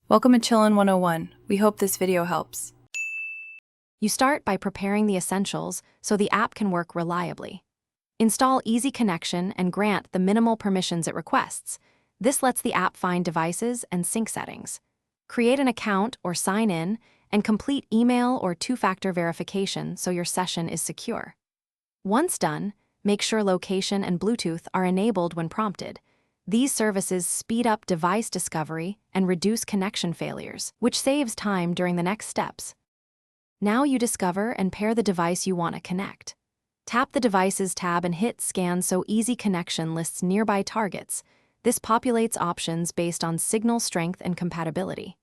Welcome to Chillin' 101. We hope this video helps. You start by preparing the essentials so the app can work reliably. Install Easy Connection and grant the minimal permissions it requests. This lets the app find devices and sync settings. Create an account or sign in, and complete email or two-factor verification so your session is secure. Once done, make sure location and Bluetooth are enabled when prompted. These services speed up device discovery and reduce connection failures, which saves time during the next steps. Now you discover and pair the device you want to connect. Tap the Devices tab and hit Scan so Easy Connection lists nearby targets. This populates options based on signal strength and compatibility.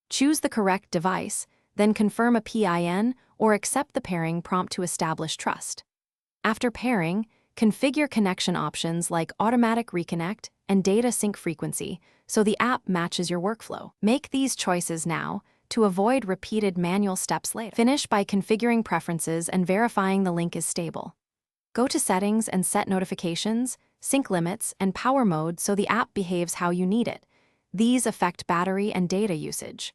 Choose the correct device, then confirm a PIN or accept the pairing prompt to establish trust. After pairing, configure connection options like automatic reconnect and data sync frequency so the app matches your workflow. Make these choices now to avoid repeated manual steps later. Finish by configuring preferences and verifying the link is stable. Go to Settings and set notifications, sync limits, and power mode so the app behaves how you need it. These affect battery and data usage.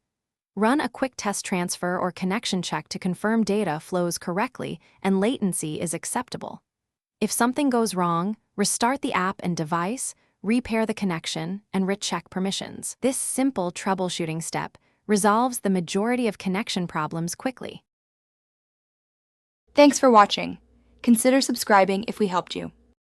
Run a quick test transfer or connection check to confirm data flows correctly and latency is acceptable. If something goes wrong, restart the app and device, repair the connection, and recheck permissions. This simple troubleshooting step resolves the majority of connection problems quickly. Thanks for watching. Consider subscribing if we helped you.